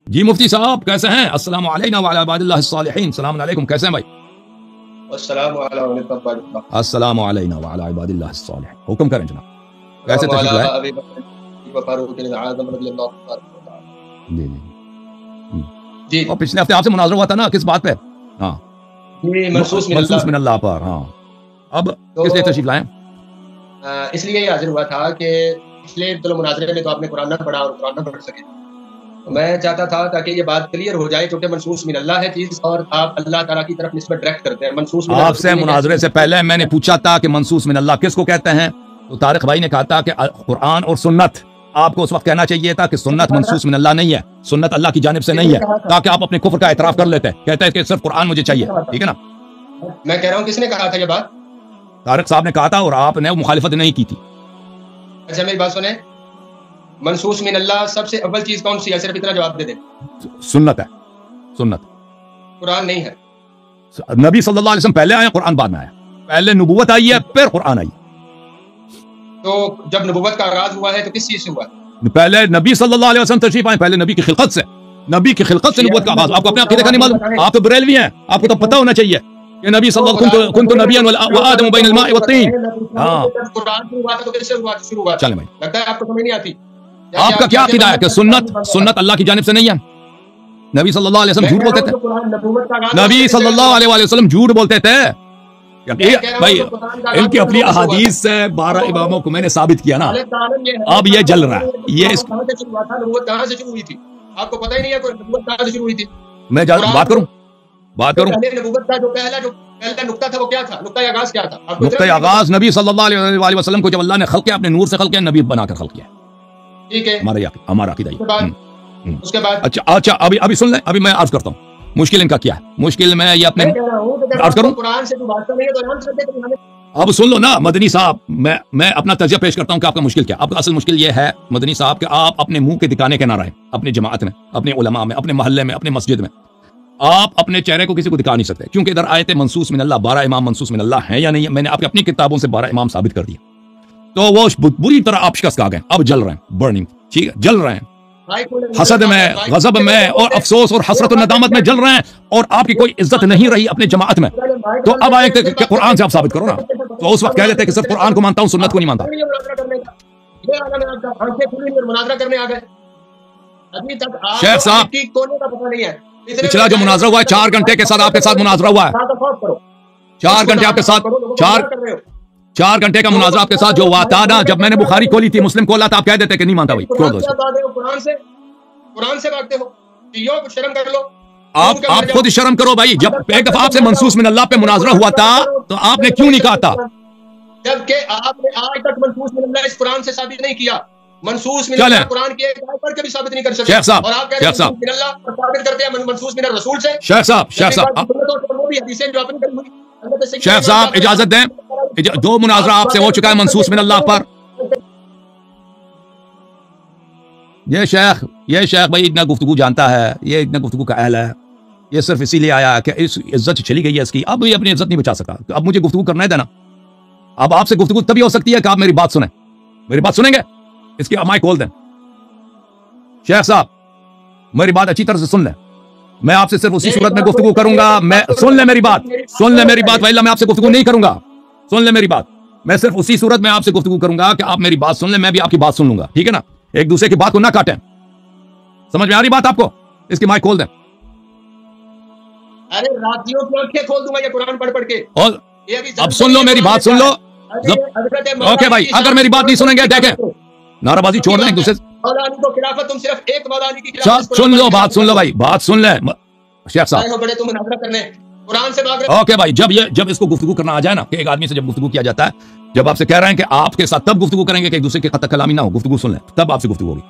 جی مفتی صاحب کیسے ہیں؟ السلام علینا وعلی عباد اللہ الصالحین. السلام علیکم، کیسے ہیں بھائی؟ السلام علینا وعلی عباد اللہ الصالحین. حکم کریں جناب، کیسے تشریف لائے؟ جی اور پچھلے ہفتے آپ سے مناظرہ ہوا تھا نا، کس بات پہ؟ ہاں منصوص من اللہ پر. ہاں اب کس لیے تشریف لائے؟ اس لیے یہ حاضر ہوا تھا کہ پچھلے مناظرے میں تو آپ نے قرآن نہ پڑھا اور قرآن نہ پڑھ سکے. میں چاہتا تھا تاکہ یہ بات کلیئر ہو جائے، کیونکہ منصوص من اللہ ہے چیز اور آپ اللہ تعالیٰ کی طرف نسبت ڈائریکٹ کرتے ہیں. منصوص آپ سے مناظرے سے پہلے میں نے پوچھا تھا کہ منصوص من اللہ کس کو کہتے ہیں، تو طارق بھائی نے کہا تھا کہ قرآن اور سنت. آپ کو اس وقت کہنا چاہیے تھا کہ سنت منصوص من اللہ نہیں ہے، سنت اللہ کی جانب سے نہیں ہے، تاکہ آپ اپنے کفر کا اعتراف کر لیتے. کہتے ہیں کہ صرف قرآن مجھے چاہیے. ٹھیک ہے نا؟ میں کہہ رہا ہوں کس نے کہا تھا یہ بات؟ طارق صاحب نے کہا تھا اور آپ نے مخالفت نہیں کی تھی. اچھا میری بات سنیں، منصوص من اللہ سب سے اول چیز کون سی ہے؟ صرف اتنا جواب دے دیں. سنت ہے. سنت قرآن نہیں ہے. نبی صلی اللہ علیہ وسلم پہلے آئے، قرآن بعد میں آیا. پہلے نبوت آئی ہے پھر قرآن آئی. تو جب نبوت کا آغاز ہوا ہے تو کس چیز سے ہوا؟ پہلے نبی صلی اللہ علیہ وسلم تشریف آئے، پہلے نبی کی خلقت سے. نبی کی خلقت سے نبوت کا آغاز. آپ کو اپنے عقیدے کا نہیں معلوم؟ آپ تو بریلوی ہیں، آپ کو تو پتہ ہونا چاہیے کہ نبی صلی اللہ علیہ وسلم کنت نبیا وآدم بین الماء والطین. ہاں قرآن شروع ہوا تھا تو کس سے شروع ہوا؟ چلیں بھائی، لگتا ہے آپ کو سمجھ نہیں آتی. آپ کا کیا عقیدہ ہے کہ سنت اللہ کی جانب سے نہیں ہے؟ نبی صلی اللہ علیہ وسلم جھوٹ بولتے تھے. نبی صلی اللہ علیہ وسلم جھوٹ بولتے تھے. بھائی ان کی اپنی احادیث سے 12 اماموں کو میں نے ثابت کیا نا. اب یہ جل رہا ہے. یہ کہاں سے شروع ہوئی تھی؟ آپ کو پتہ ہی نہیں ہے نبوت کہاں سے شروع ہوئی تھی. میں بات کروں نبوت کا جو پہلا نقطہ تھا وہ کیا تھا؟ نقطہ آغاز کیا تھا؟ نقطہ آغاز نبی صلی اللہ علیہ وسلم کو جب اللہ نے خلق کیا، اپنے نور سے خلق کیا، نبی بنا کر خلق کیا. ٹھیک ہے، ہمارا عقیدہ یہ. اس کے بعد اچھا ابھی سن لیں. ابھی میں عرض کرتا ہوں مشکل ان کا کیا ہے. مشکل میں یہ اپنے عرض کروں. اب سن لو نا مدنی صاحب، میں اپنا تجزیہ پیش کرتا ہوں کہ آپ کا مشکل کیا. آپ کا اصل مشکل یہ ہے مدنی صاحب کہ آپ اپنے منہ کے دکھانے کے نہ رہے. اپنی جماعت میں، اپنے علماء میں، اپنے محلے میں، اپنے مسجد میں آپ اپنے چہرے کو کسی کو دکھا نہیں سکتے، کیونکہ ادھر آیت منصوص من اللہ 12 امام منصوص من اللہ ہیں یا نہیں ہے. میں نے آپ کی اپنی کتابوں سے 12 امام ثابت کر دیا. تو وہ بری طرح آپ شکست کھا گئے. اب جل رہے ہیں، برننگ. ٹھیک ہے، جل رہے ہیں حسد میں، غضب میں اور افسوس اور حسرت و ندامت میں جل رہے ہیں، اور آپ کی کوئی عزت نہیں رہی اپنے جماعت میں. تو اب آئے کہ قرآن سے آپ ثابت کرو نا. تو اس وقت کہہ دیتے کہ صرف قرآن کو مانتا ہوں، سنت کو نہیں مانتا. شیخ صاحب پچھلا جو مناظرہ ہوا ہے 4 گھنٹے کے ساتھ آپ کے ساتھ مناظرہ ہوا ہے. 4 گھنٹے آپ کے ساتھ 4 گھنٹے کا مناظرہ آپ کے ساتھ جو ہوا تھا نا، جب میں نے بخاری کھولی تھی، مسلم کھولا تھا، آپ کہہ دیتے کہ نہیں مانتا. بھائی قرآن سے بھاگتے ہو، شرم کر لو. آپ خود شرم کرو بھائی. جب ایک دفعہ آپ سے منصوص من اللہ پہ مناظرہ ہوا تھا تو آپ نے کیوں نہیں کہا تھا؟ جبکہ آپ نے آج تک منصوص من اللہ اس قرآن سے ثابت نہیں کیا. منصوص من اللہ قرآن کی ایک آیت پڑھ کے بھی ثابت نہیں کر سکتے. شیخ صاحب، اور آپ کہتے ہیں منصوص من اللہ ثابت کرتے ہیں منصوص من الرسول سے. شیخ صاحب اجازت دیں. 2 مناظرہ آپ سے ہو چکا ہے منصوص من اللہ پر. یہ شیخ بھائی اتنا گفتگو جانتا ہے، یہ اتنا گفتگو کا اہل ہے. یہ صرف اسی لیے آیا کہ اس عزت چلی گئی ہے اس کی. اب یہ اپنی عزت نہیں بچا سکا. اب مجھے گفتگو کرنا ہے دینا. اب آپ سے گفتگو تبھی ہو سکتی ہے کہ آپ میری بات سنیں. میری بات سنیں گے؟ اس کی مائک کھول دیں. شیخ صاحب میری بات اچھی طرح سے سن لیں. میں آپ سے صرف اسی صورت میں گفتگو کروں گا. میں سن لیں میری بات ویلا میں آپ سے گفتگو نہیں کروں گا. سن لیں میری بات. میں صرف اسی صورت میں آپ سے گفتگو کروں گا کہ آپ میری بات سن لیں، میں بھی آپ کی بات سن لوں گا. ٹھیک ہے نا؟ ایک دوسرے کی بات کو نہ کاٹیں. سمجھ میں آ رہی بات آپ کو؟ اس کی مائک کھول دیں. ارے راتیوں کی آنکھیں کھول دوں گا یہ قرآن پڑھ کے. اور اب سن لو میری بات، سن لو. اوکے بھائی، اگر میری بات نہیں سنیں گے دیکھیں نعرہ بازی چھوڑ دیں ایک دوسرے. سن لو بات، سن لو بھائی، بات سن لیں. شیخ صاحب اوکے بھائی، جب اس کو گفتگو کرنا آ جائے نا، کہ ایک آدمی سے جب گفتگو کیا جاتا ہے، جب آپ سے کہہ رہے ہیں کہ آپ کے ساتھ تب گفتگو کریں گے کہ ایک دوسرے کی قطع کلامی نہ ہو، گفتگو سن لیں تب آپ سے گفتگو ہوگی.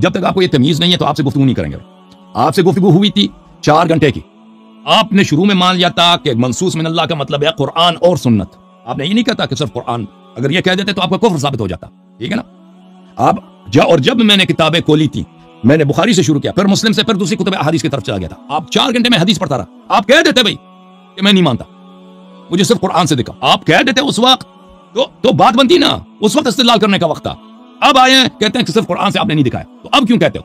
جب تک آپ کو یہ تمیز نہیں ہے تو آپ سے گفتگو نہیں کریں گے. آپ سے گفتگو ہوئی تھی 4 گھنٹے کی. آپ نے شروع میں مان لیا تھا کہ منصوص من اللہ کا مطلب ہے قرآن اور سنت. آپ نے یہ نہیں کہتا کہ صرف قرآن. اگر یہ کہہ دیتے تو آپ کا کفر ثابت ہو جاتا. ٹھیک ہے نا؟ اور جب میں نے کتابیں کھولی تھی، میں نے بخاری سے شروع کیا، پھر مسلم سے، پھر دوسری کتب احادیث کی طرف چلا گیا تھا. آپ 4 گھنٹے میں حدیث پڑھتا رہا. آپ کہہ دیتے بھائی کہ میں نہیں مانتا، مجھے صرف قرآن سے دکھا. آپ کہہ دیتے اس وقت تو بات بنتی نا. اس وقت استدلال کرنے کا وقت تھا. اب آئے ہیں کہتے ہیں کہ صرف قرآن سے آپ نے نہیں دکھایا. تو اب کیوں کہتے ہو؟